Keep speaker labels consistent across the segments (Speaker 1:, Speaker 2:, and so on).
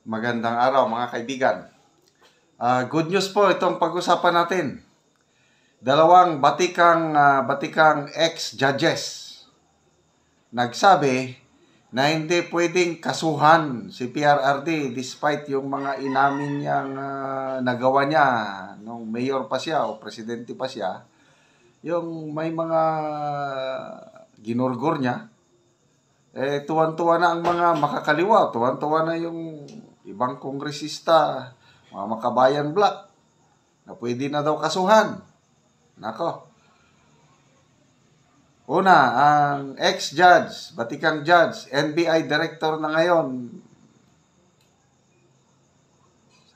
Speaker 1: Magandang araw mga kaibigan. Good news po itong pag-usapan natin. Dalawang batikang ex-judges nagsabi na hindi pwedeng kasuhan si PRRD despite yung mga inamin niyang nagawa niya nung mayor pa siya o presidente pa siya. Yung may mga ginurgor niya. Tuwan-tuwa na ang mga makakaliwa. Tuwan-tuwa na yung ibang kongresista, mga makabayan black, na pwede na daw kasuhan. Nako. Una, ang ex-judge, batikang judge, NBI director na ngayon,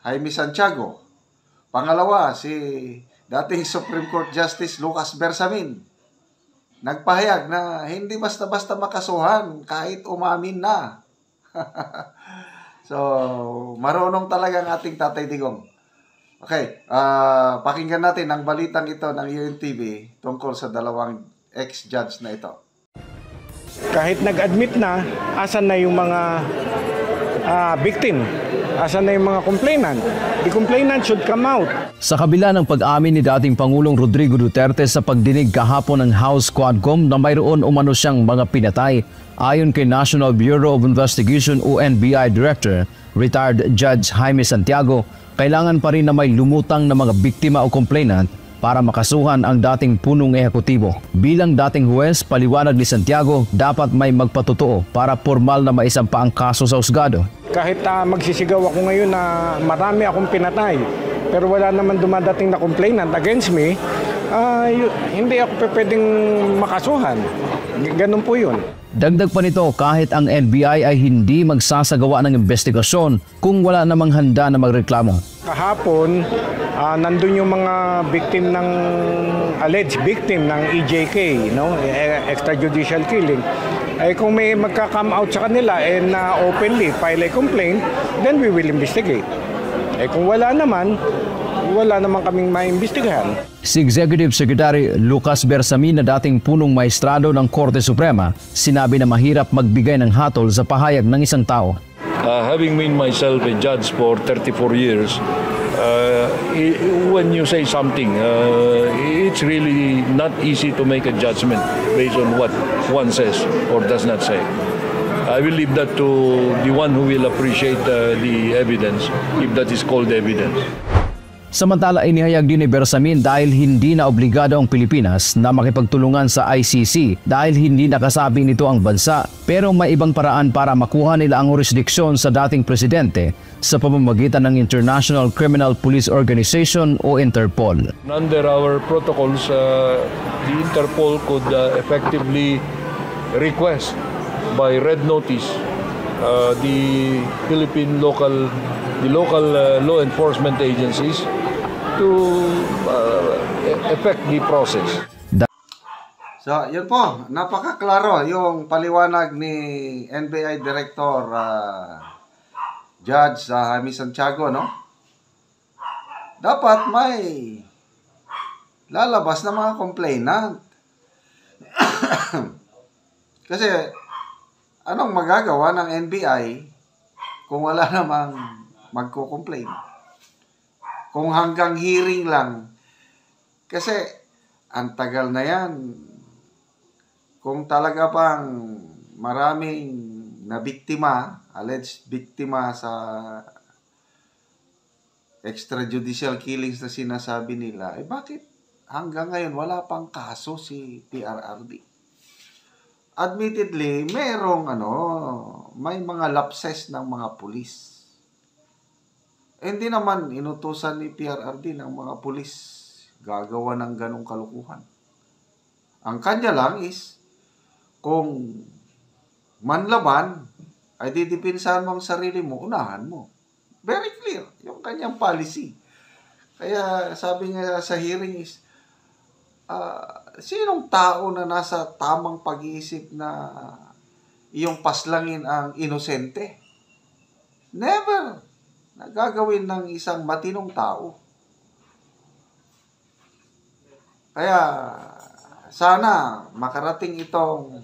Speaker 1: Jaime Santiago. Pangalawa, si dating Supreme Court Justice Lucas Bersamin. Nagpahayag na hindi basta-basta makasuhan kahit umamin na. So, marunong talaga ang ating Tatay Digong. Okay, pakinggan natin ang balitang ito ng UNTV tungkol sa dalawang ex-judge na ito.
Speaker 2: Kahit nag-admit na, asan na yung mga victim? Asan na yung mga complainant? The complainant should come out.
Speaker 3: Sa kabila ng pag-amin ni dating Pangulong Rodrigo Duterte sa pagdinig kahapon ng House Quadcom na mayroon umano siyang mga pinatay, ayon kay National Bureau of Investigation o NBI Director, retired Judge Jaime Santiago, kailangan pa rin na may lumutang na mga biktima o complainant para makasuhan ang dating punong ehekutibo. Bilang dating huwes, paliwanag ni Santiago, dapat may magpatotoo para formal na maisampa ang kaso sa husgado.
Speaker 2: Kahit magsisigaw ako ngayon na marami akong pinatay, pero wala naman dumadating na complainant against me, hindi ako pwedeng makasuhan. Ganun po yun.
Speaker 3: Dagdag pa nito, kahit ang NBI ay hindi magsasagawa ng investigasyon kung wala namang handa na magreklamo.
Speaker 2: Kahapon, nandun yung mga victim ng alleged victim ng EJK, extrajudicial killing. Kung may magka-come out sa kanila and openly file a complaint, then we will investigate. Kung wala naman kaming maimbestigahan.
Speaker 3: Si Executive Secretary Lucas Bersamin na dating punong maestrado ng Korte Suprema, sinabi na mahirap magbigay ng hatol sa pahayag ng isang tao.
Speaker 4: Having been myself a judge for 34 years, when you say something, it's really not easy to make a judgment based on what one says or does not say. I will leave that to the one who will appreciate the evidence, if that is called evidence.
Speaker 3: Samantala, inihayag din ni Bersamin dahil hindi na obligado ang Pilipinas na makipagtulungan sa ICC dahil hindi nakasabi nito ang bansa, pero may ibang paraan para makuha nila ang jurisdiksyon sa dating presidente sa pamamagitan ng International Criminal Police Organization o Interpol.
Speaker 4: Under our protocols, the Interpol could effectively request by red notice the Philippine local law enforcement agencies to effect the process.
Speaker 1: So, yun po, napakaklaro yung paliwanag ni NBI Director Judge Jaime Santiago, no? Dapat may lalabas na mga complainant. Kasi anong magagawa ng NBI kung wala namang magko-complain? Kung hanggang hearing lang. Kasi ang tagal na yan. Kung talaga pang maraming nabiktima, alleged biktima sa extrajudicial killings na sinasabi nila, bakit hanggang ngayon wala pang kaso si PRRD? Admittedly, may mga lapses ng mga pulis. Hindi naman inutusan ni PRRD ng mga pulis gagawa ng ganong kalukuhan. Ang kanya lang is, kung manlaban, ay didipinsahan mo ang sarili mo, unahan mo. Very clear, yung kanyang policy. Kaya sabi nga sa hearing is, sinong tao na nasa tamang pag-iisip na iyong paslangin ang inosente? Never. Nagagawin ng isang matinong tao. Kaya sana makarating itong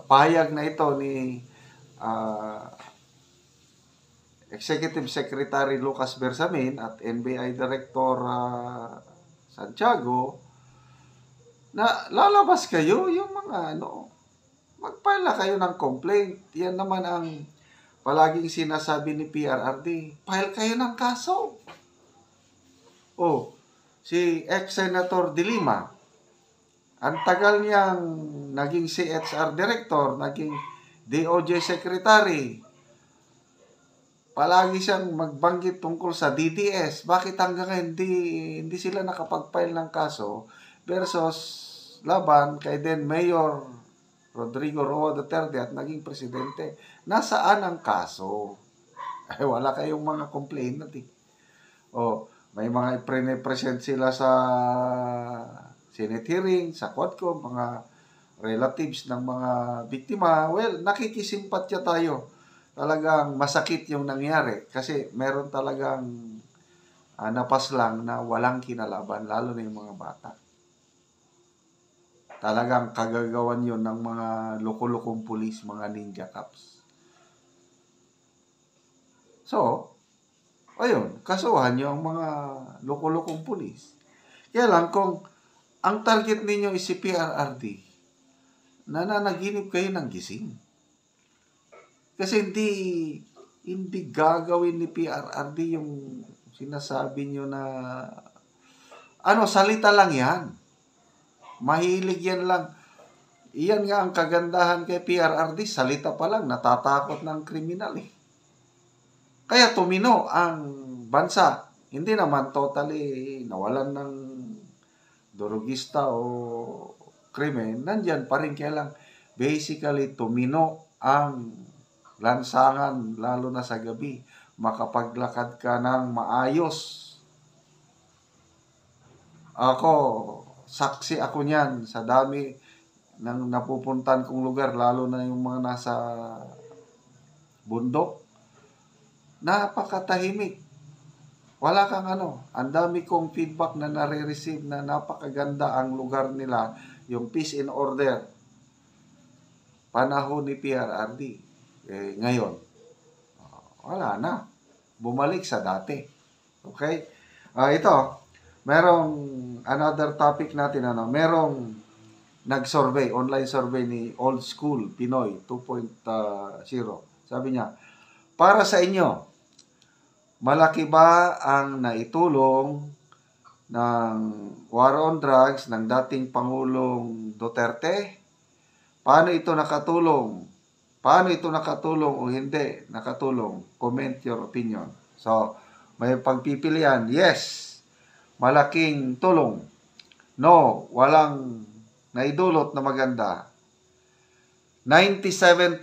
Speaker 1: pahayag na ito ni Executive Secretary Lucas Bersamin at NBI Director Santiago na lalabas kayo yung mga mag-file na kayo ng complaint. Yan naman ang palaging sinasabi ni PRRD. File kayo ng kaso. Si ex-Senator De Lima, ang tagal niyang naging CHR Director, naging DOJ Secretary, palagi siyang magbanggit tungkol sa DDS. Bakit hanggang hindi sila nakapag-file ng kaso versus laban kay then Mayor Rodrigo Roa Duterte at naging presidente? Nasaan ang kaso? Wala kayong mga complainant eh. May mga present sila sa Senate hearing, sa Quadcom, mga relatives ng mga biktima. Well, nakikisimpatya tayo. Talagang masakit yung nangyari kasi meron talagang napaslang na walang kinalaban, lalo na yung mga bata. Talagang kagagawan yun ng mga loko-lokong pulis, mga ninja cops. So, ayun, kasuhan nyo ang mga loko-lokong pulis. Kaya lang, kung ang target ninyo is si PRRD, nananaginip kayo ng gising. Kasi hindi gagawin ni PRRD yung sinasabi nyo na salita lang yan. Mahilig yan lang. Iyan nga ang kagandahan kay PRRD, salita pa lang, natatakot ng kriminal eh. Kaya tumino ang bansa. Hindi naman totally nawalan ng durugista o krimen. Nandyan pa rin, kaya lang basically tumino ang lansangan, lalo na sa gabi. Makapaglakad ka ng maayos. Saksi ako niyan sa dami ng napupuntan kong lugar, lalo na yung mga nasa bundok. Napakatahimik. Wala kang ang dami kong feedback na nare-receive na napakaganda ang lugar nila, yung peace and order. Panahon ni PRRD. Ngayon, wala na. Bumalik sa dati. Okay? Ito, merong another topic natin, merong nag-survey, online survey ni Old School Pinoy 2.0. Sabi niya, para sa inyo, malaki ba ang naitulong ng war on drugs ng dating Pangulong Duterte? Paano ito nakatulong? Paano ito nakatulong o hindi nakatulong? Comment your opinion. So, may pagpipilian. Yes, malaking tulong. No, walang naidulot na maganda. 97%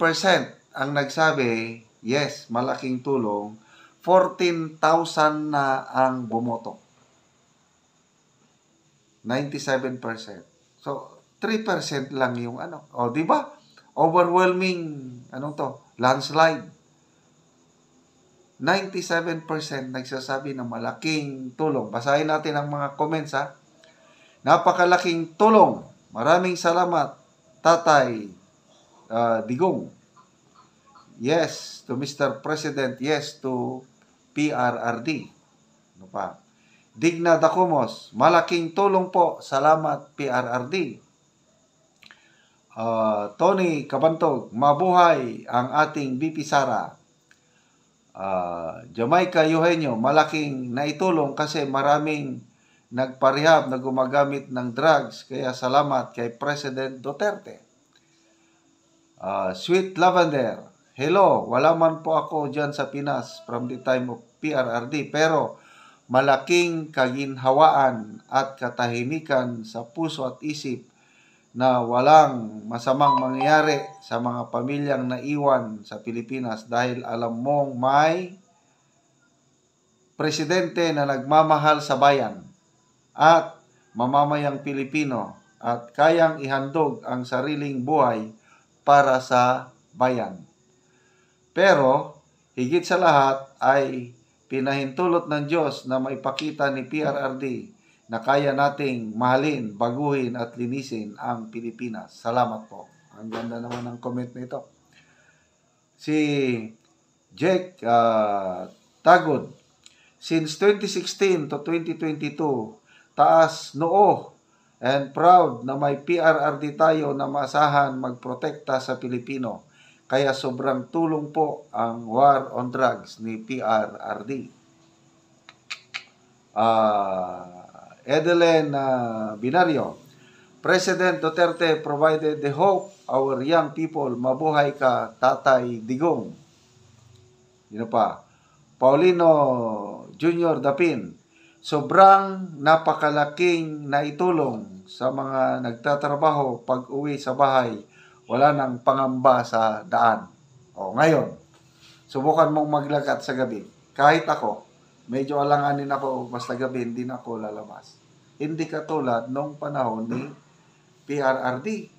Speaker 1: ang nagsabi, yes, malaking tulong. 14,000 na ang bumoto. 97%. So, 3% lang yung di ba? Overwhelming, landslide. 97% nagsasabi na malaking tulong. Basahin natin ang mga comments, ha. Napakalaking tulong. Maraming salamat, Tatay Digong. Yes to Mr. President. Yes to PRRD. Ano pa? Digna Dacomos. Malaking tulong po. Salamat, PRRD. Tony Cabantog, mabuhay ang ating BP Sara. Jamaica Eugenio, malaking naitulong kasi maraming nagparehab na gumagamit ng drugs, kaya salamat kay President Duterte. Sweet Lavender, hello, wala man po ako dyan sa Pinas from the time of PRRD, pero malaking kaginhawaan at katahimikan sa puso at isip na walang masamang mangyayari sa mga pamilyang naiwan sa Pilipinas dahil alam mong may presidente na nagmamahal sa bayan at mamamayang Pilipino at kayang ihandog ang sariling buhay para sa bayan. Pero higit sa lahat ay pinahintulot ng Diyos na maipakita ni PRRD na kaya nating mahalin, baguhin at linisin ang Pilipinas. Salamat po. Ang ganda naman ng comment nito. Si Jake Tagod. Since 2016 to 2022, taas noo and proud na may PRRD tayo na maasahan magprotekta sa Pilipino. Kaya sobrang tulong po ang war on drugs ni PRRD. Edeline Binario. President Duterte provided the hope our young people. Mabuhay ka, Tatay Digong. Yun pa. Paulino Jr. Dapin. Sobrang napakalaking naitulong sa mga nagtatrabaho pag uwi sa bahay. Wala nang pangamba sa daan. O, ngayon, subukan mong maglakad sa gabi. Kahit ako, medyo alanganin ako, basta gabi, hindi na ako lalabas. Hindi katulad nung panahon ni PRRD.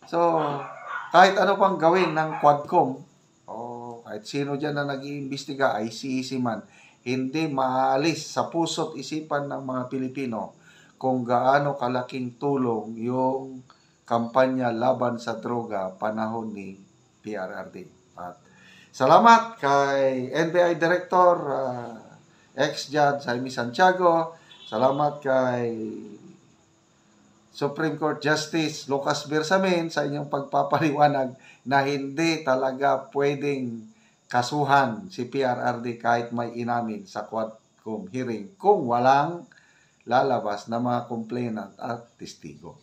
Speaker 1: So, kahit ano pang gawin ng Quadcom, o kahit sino dyan na nag-iimbestiga, ICC man, hindi maalis sa puso't isipan ng mga Pilipino kung gaano kalaking tulong yung kampanya laban sa droga panahon ni PRRD. At salamat kay NBI Director ex-Judge Jaime Santiago. Salamat kay Supreme Court Justice Lucas Bersamin sa inyong pagpapaliwanag na hindi talaga pwedeng kasuhan si PRRD kahit may inamin sa Quadcom hearing kung walang lalabas na mga complainant at testigo.